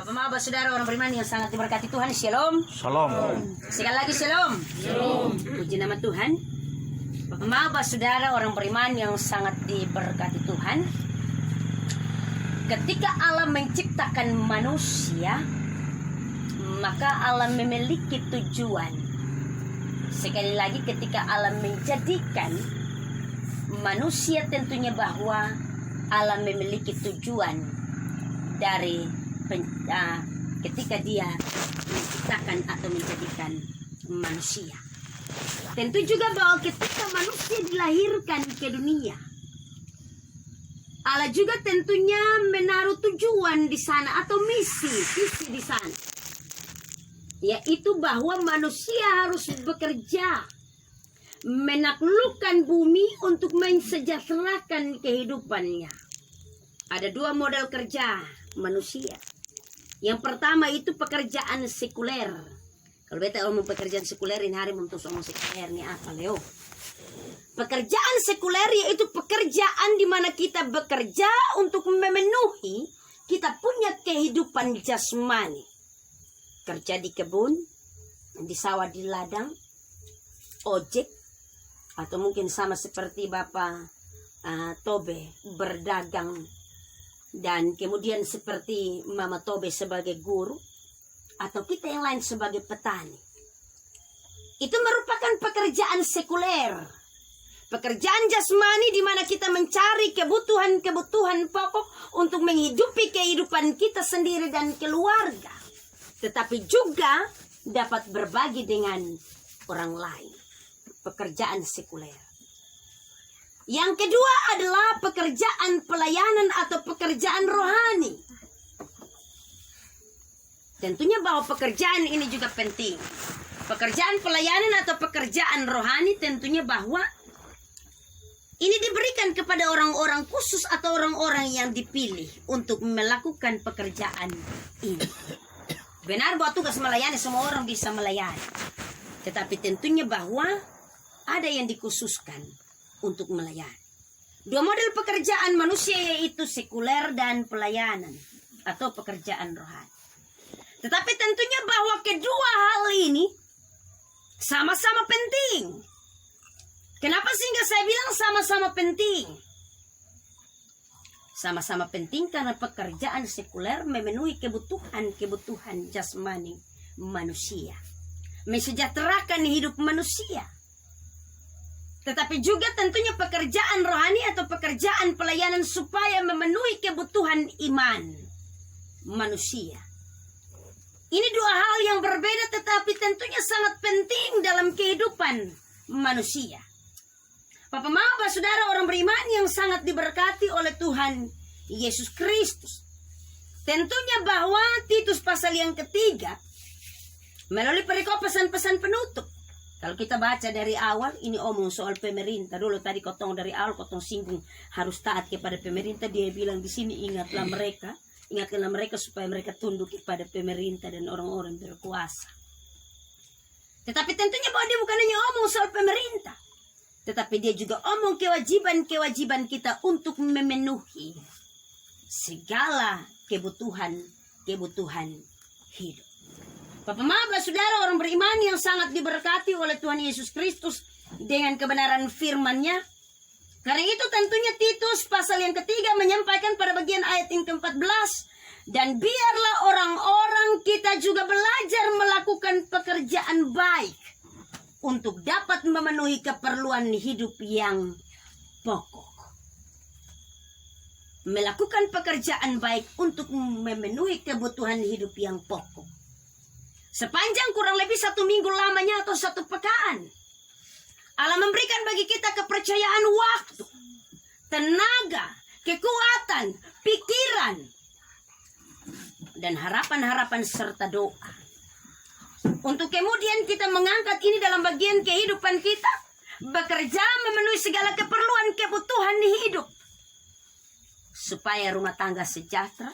Bapak Maba, saudara orang beriman yang sangat diberkati Tuhan, Shalom. Shalom. Sekali lagi Shalom. Shalom. Puji nama Tuhan. Bapak Maba, saudara orang beriman yang sangat diberkati Tuhan. Ketika Allah menciptakan manusia, maka Allah memiliki tujuan. Sekali lagi, ketika Allah menjadikan manusia, tentunya bahwa Allah memiliki tujuan dari ketika dia menciptakan atau menjadikan manusia. Tentu juga bahwa ketika manusia dilahirkan ke dunia, Allah juga tentunya menaruh tujuan di sana atau visi di sana, yaitu bahwa manusia harus bekerja menaklukkan bumi untuk mensejahterakan kehidupannya. Ada dua model kerja manusia. Yang pertama itu pekerjaan sekuler. Kalau beta ngomong pekerjaan sekuler ini hari untuk ngomong sekuler nih apa Leo? Pekerjaan sekuler yaitu pekerjaan di mana kita bekerja untuk memenuhi kita punya kehidupan jasmani. Kerja di kebun, di sawah, di ladang, ojek, atau mungkin sama seperti Bapak Tobe berdagang, dan kemudian seperti Mama Tobe sebagai guru, atau kita yang lain sebagai petani. Itu merupakan pekerjaan sekuler, pekerjaan jasmani di mana kita mencari kebutuhan-kebutuhan pokok untuk menghidupi kehidupan kita sendiri dan keluarga, tetapi juga dapat berbagi dengan orang lain. Pekerjaan sekuler. Yang kedua adalah pekerjaan pelayanan atau pekerjaan rohani. Tentunya bahwa pekerjaan ini juga penting. Pekerjaan pelayanan atau pekerjaan rohani tentunya bahwa ini diberikan kepada orang-orang khusus atau orang-orang yang dipilih untuk melakukan pekerjaan ini. Benar bahwa tugas melayani semua orang bisa melayani. Tetapi tentunya bahwa ada yang dikhususkan untuk melayani. Dua model pekerjaan manusia yaitu sekuler dan pelayanan atau pekerjaan rohani. Tetapi tentunya bahwa kedua hal ini sama-sama penting. Kenapa sehingga saya bilang sama-sama penting? Sama-sama penting karena pekerjaan sekuler memenuhi kebutuhan jasmani manusia, mensejahterakan hidup manusia. Tetapi juga tentunya pekerjaan rohani atau pekerjaan pelayanan supaya memenuhi kebutuhan iman manusia. Ini dua hal yang berbeda tetapi tentunya sangat penting dalam kehidupan manusia. Bapak Maba, saudara orang beriman yang sangat diberkati oleh Tuhan Yesus Kristus. Tentunya bahwa Titus pasal yang ketiga melalui perikop pesan-pesan penutup. Kalau kita baca dari awal, ini omong soal pemerintah. Dulu tadi kotong dari awal, kotong singgung harus taat kepada pemerintah. Dia bilang di sini ingatkanlah mereka supaya mereka tunduk kepada pemerintah dan orang-orang berkuasa. Tetapi tentunya bahwa dia bukan hanya omong soal pemerintah, tetapi dia juga omong kewajiban-kewajiban kita untuk memenuhi segala kebutuhan hidup. Bapak Maba, saudara orang beriman yang sangat diberkati oleh Tuhan Yesus Kristus dengan kebenaran firman-Nya. Karena itu tentunya Titus pasal yang ketiga menyampaikan pada bagian ayat yang ke-14. Dan biarlah orang-orang kita juga belajar melakukan pekerjaan baik untuk dapat memenuhi keperluan hidup yang pokok. Melakukan pekerjaan baik untuk memenuhi kebutuhan hidup yang pokok. Sepanjang kurang lebih 1 minggu lamanya atau 1 pekan, Allah memberikan bagi kita kepercayaan waktu, tenaga, kekuatan, pikiran, dan harapan-harapan serta doa. Untuk kemudian kita mengangkat ini dalam bagian kehidupan kita, bekerja memenuhi segala kebutuhan hidup. Supaya rumah tangga sejahtera,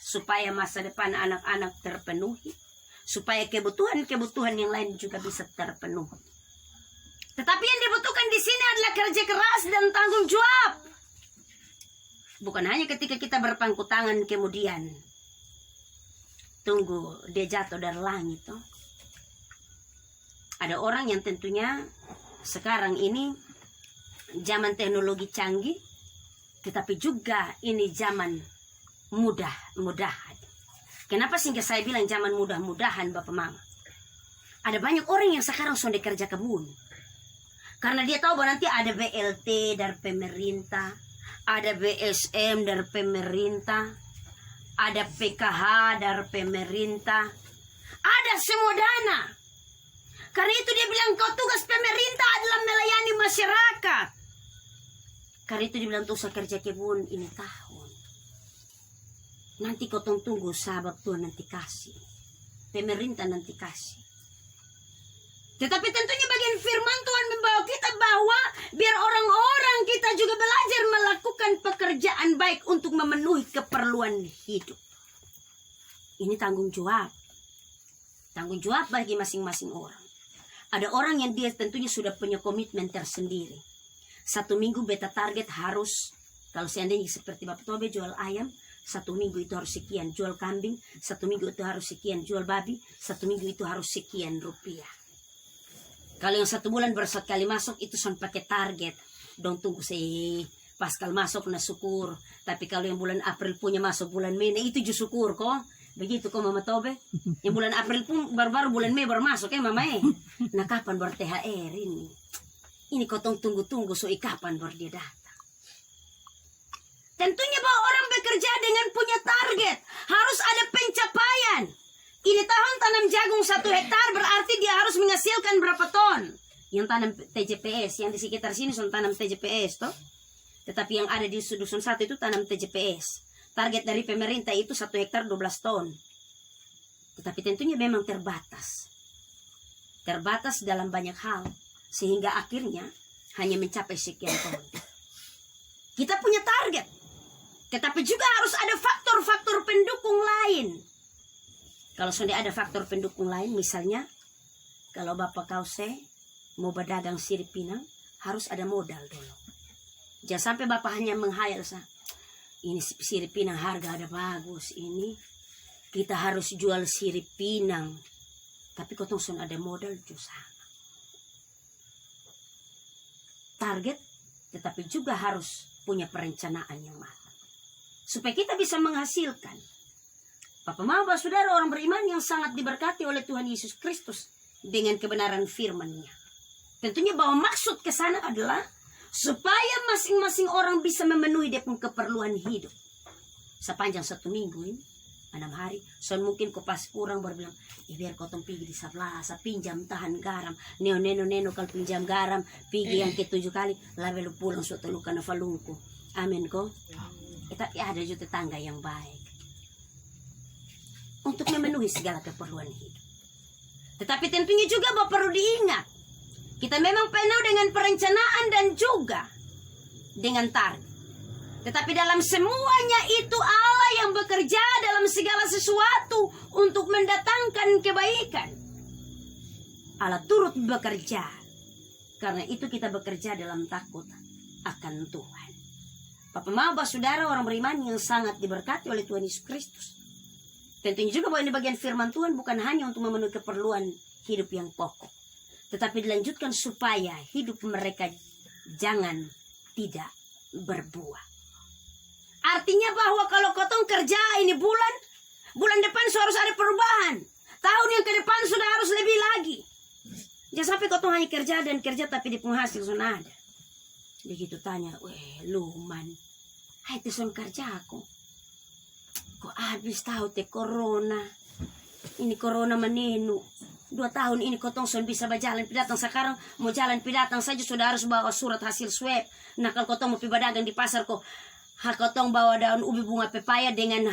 supaya masa depan anak-anak terpenuhi, supaya kebutuhan yang lain juga bisa terpenuhi. Tetapi yang dibutuhkan di sini adalah kerja keras dan tanggung jawab. Bukan hanya ketika kita berpangku tangan kemudian tunggu dia jatuh dari langit toh. Ada orang yang tentunya sekarang ini zaman teknologi canggih, tetapi juga ini zaman mudah-mudahan. Kenapa sehingga saya bilang zaman mudah-mudahan Bapak Mama? Ada banyak orang yang sekarang sudah kerja kebun. Karena dia tahu bahwa nanti ada BLT dari pemerintah, ada BSM dari pemerintah, ada PKH dari pemerintah, ada semua dana. Karena itu dia bilang kau tugas pemerintah adalah melayani masyarakat. Karena itu dia bilang tuh saya kerja kebun ini tahun. Nanti kau tunggu sahabat Tuhan nanti kasih. Pemerintah nanti kasih. Tetapi tentunya bagian firman Tuhan membawa kita bahwa biar orang-orang kita juga belajar melakukan pekerjaan baik untuk memenuhi keperluan hidup. Ini tanggung jawab. Tanggung jawab bagi masing-masing orang. Ada orang yang dia tentunya sudah punya komitmen tersendiri. 1 minggu beta target harus, kalau seandainya seperti Bapak Tobe jual ayam, 1 minggu itu harus sekian. Jual kambing, 1 minggu itu harus sekian. Jual babi, 1 minggu itu harus sekian rupiah. Kalau yang 1 bulan baru 1 kali masuk, itu son pakai target. Dong tunggu sih, pas kalau masuk na syukur. Tapi kalau yang bulan April punya masuk bulan Mei, itu juga syukur kok. Begitu kok Mama Tobe. Yang bulan April pun baru bulan Mei baru masuk Mama Nah kapan baru THR ini? Ini kau tunggu-tunggu so kapan baru dia datang. Tentunya bahwa orang bekerja dengan punya target. Harus ada pencapaian. Ini tahun tanam jagung 1 hektar berarti dia harus menghasilkan berapa ton. Yang tanam TJPS. Yang di sekitar sini son tanam TJPS toh. Tetapi yang ada di dusun 1 itu tanam TJPS. Target dari pemerintah itu 1 hektar 12 ton. Tetapi tentunya memang terbatas. Terbatas dalam banyak hal. Sehingga akhirnya hanya mencapai sekian ton. Kita punya target. Tetapi juga harus ada faktor-faktor pendukung lain. Kalau sudah ada faktor pendukung lain, misalnya kalau Bapak Kause mau berdagang sirip pinang, harus ada modal dulu. Jangan sampai Bapak hanya menghayal ini sirip pinang harga ada bagus ini, kita harus jual sirip pinang, tapi kotong sun ada modal juga sama. Target, tetapi juga harus punya perencanaan yang matang supaya kita bisa menghasilkan. Bapak Mama saudara orang beriman yang sangat diberkati oleh Tuhan Yesus Kristus dengan kebenaran firman-Nya. Tentunya bahwa maksud ke sana adalah supaya masing-masing orang bisa memenuhi dia pun keperluan hidup. Sepanjang 1 minggu ini, 6 hari, so mungkin kau pas kurang baru bilang, biar kau pergi di Sablasa, pinjam tahan garam, neno kalau pinjam garam, pergi yang ke 7 kali, lalu lu pulang so telu kana falungku. Amin ko. Tapi ada juga tetangga yang baik untuk memenuhi segala keperluan hidup. Tetapi tentunya juga bahwa perlu diingat, kita memang penuh dengan perencanaan dan juga dengan target. Tetapi dalam semuanya itu Allah yang bekerja dalam segala sesuatu untuk mendatangkan kebaikan. Allah turut bekerja. Karena itu kita bekerja dalam takut akan Tuhan. Bapak Mama saudara orang beriman yang sangat diberkati oleh Tuhan Yesus Kristus. Tentunya juga bahwa ini bagian firman Tuhan bukan hanya untuk memenuhi keperluan hidup yang pokok. Tetapi dilanjutkan supaya hidup mereka jangan tidak berbuah. Artinya bahwa kalau kotong kerja ini bulan depan harus ada perubahan. Tahun yang ke depan sudah harus lebih lagi. Jangan sampai kotong hanya kerja dan kerja tapi di penghasil sudah ada. Begitu tanya, luman. Hai son kerja aku. Kok habis tahu teh corona. Ini corona menenu. 2 tahun ini kotong son bisa berjalan pidatang. Sekarang mau jalan pidatang saja sudah harus bawa surat hasil swab. Nah kalau kotong mau berdagang di pasar kok kotong bawa daun ubi bunga pepaya dengan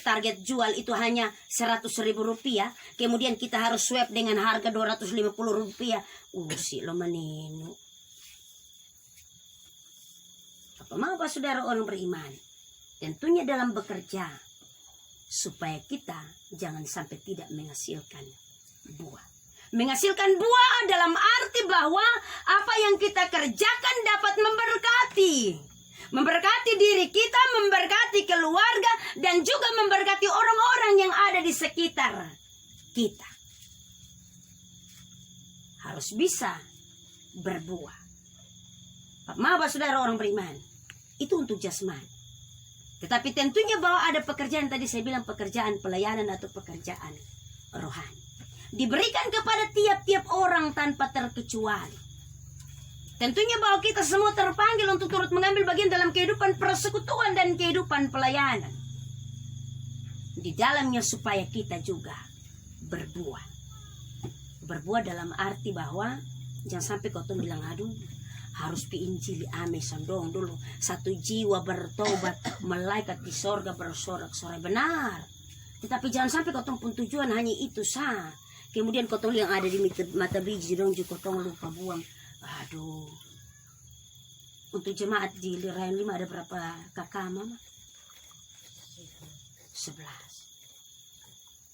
target jual itu hanya 100.000 rupiah. Kemudian kita harus swab dengan harga 250 rupiah. Si lo menenu. Apa mau Pak saudara orang beriman? Tentunya dalam bekerja supaya kita jangan sampai tidak menghasilkan buah. Menghasilkan buah dalam arti bahwa apa yang kita kerjakan dapat memberkati. Memberkati diri kita, memberkati keluarga, dan juga memberkati orang-orang yang ada di sekitar kita. Harus bisa berbuah. Maaf saudara orang beriman, itu untuk jasmani. Tetapi tentunya bahwa ada pekerjaan, tadi saya bilang pekerjaan pelayanan atau pekerjaan rohani. Diberikan kepada tiap-tiap orang tanpa terkecuali. Tentunya bahwa kita semua terpanggil untuk turut mengambil bagian dalam kehidupan persekutuan dan kehidupan pelayanan. Di dalamnya supaya kita juga berbuah. Berbuah dalam arti bahwa jangan sampai kau bilang, aduh harus piinjili ame sandong dulu. 1 jiwa bertobat, malaikat di sorga bersorak-sorai. Benar. Tetapi jangan sampai kau pun tujuan hanya itu sah. Kemudian kau yang ada di mata biji dong juga kau lupa buang. Aduh. Untuk jemaat di Rayon 5 ada berapa kakak mama?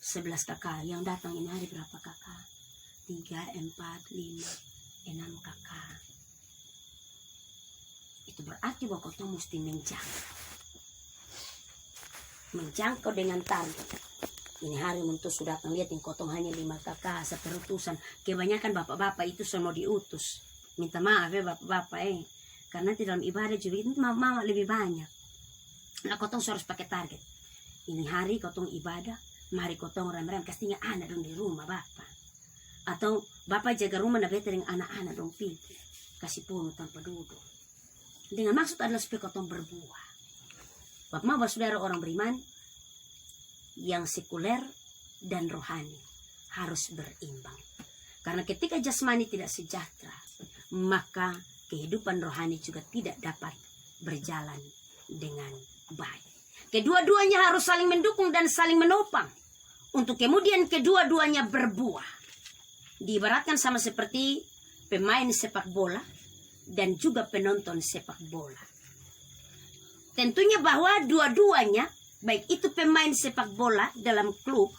11 kakak. Yang datang ini hari berapa kakak? 3, 4, 5, 6 kakak. Itu berarti bahwa kau mesti menjangkau dengan target. Ini hari untuk sudah datang lihat yang kotong hanya 5 kakak seterutusan. Kebanyakan bapak-bapak itu semua diutus. Minta maaf ya bapak-bapak karena di dalam ibadah juga itu mama lebih banyak. Nah kotong harus pakai target. Ini hari kotong ibadah, mari kotong rem-rem kasihnya anak dong di rumah bapak. Atau bapak jaga rumah nabi dengan anak-anak dong pilih. Kasih punuh tanpa duduk. Dengan maksud adalah supaya kotong berbuah. Bapak saudara orang beriman yang sekuler dan rohani harus berimbang. Karena ketika jasmani tidak sejahtera, maka kehidupan rohani juga tidak dapat berjalan dengan baik. Kedua-duanya harus saling mendukung dan saling menopang untuk kemudian kedua-duanya berbuah. Diibaratkan sama seperti pemain sepak bola dan juga penonton sepak bola. Tentunya bahwa dua-duanya, baik itu pemain sepak bola dalam klub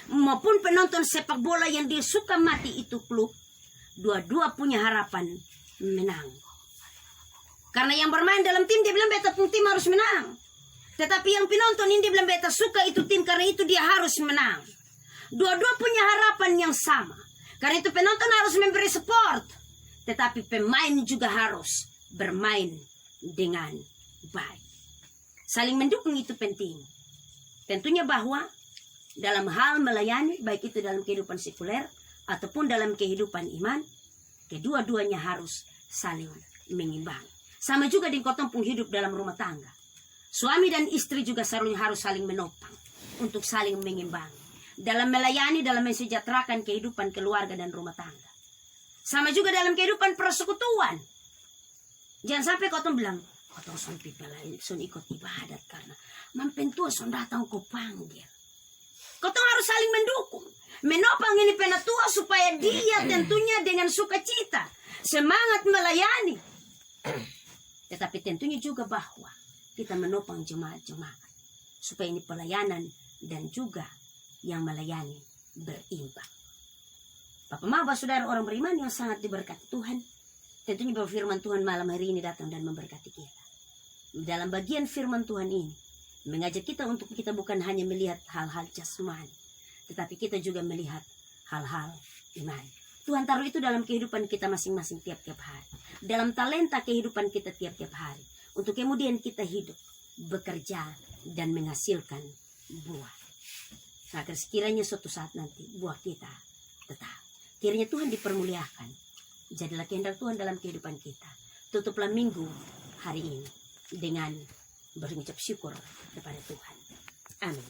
maupun penonton sepak bola yang dia suka mati itu klub, dua-dua punya harapan menang. Karena yang bermain dalam tim dia bilang beta pun tim harus menang. Tetapi yang penonton ini dia bilang beta suka itu tim karena itu dia harus menang. Dua-dua punya harapan yang sama. Karena itu penonton harus memberi support. Tetapi pemain juga harus bermain dengan baik. Saling mendukung itu penting. Tentunya bahwa dalam hal melayani, baik itu dalam kehidupan sekuler ataupun dalam kehidupan iman, kedua-duanya harus saling mengimbang. Sama juga di kotong pun hidup dalam rumah tangga. Suami dan istri juga harus saling menopang untuk saling mengimbang. Dalam melayani, dalam mensejahterakan kehidupan keluarga dan rumah tangga. Sama juga dalam kehidupan persekutuan. Jangan sampai kotong bilang, kotong son ikut ibadat karena mampentua son datang kau panggil. Kotong harus saling mendukung. Menopang ini penatua supaya dia tentunya dengan sukacita semangat melayani. Tetapi tentunya juga bahwa kita menopang jemaat-jemaat supaya ini pelayanan dan juga yang melayani berimbang. Bapak saudara orang beriman yang sangat diberkati Tuhan, tentunya bahwa firman Tuhan malam hari ini datang dan memberkati kita. Dalam bagian firman Tuhan ini mengajak kita untuk kita bukan hanya melihat hal-hal jasmani, tetapi kita juga melihat hal-hal iman. Tuhan taruh itu dalam kehidupan kita masing-masing tiap-tiap hari. Dalam talenta kehidupan kita tiap-tiap hari. Untuk kemudian kita hidup, bekerja, dan menghasilkan buah. Agar sekiranya suatu saat nanti buah kita tetap. Kiranya Tuhan dipermuliakan. Jadilah kehendak Tuhan dalam kehidupan kita. Tutuplah minggu hari ini dengan berucap syukur kepada Tuhan. Amin.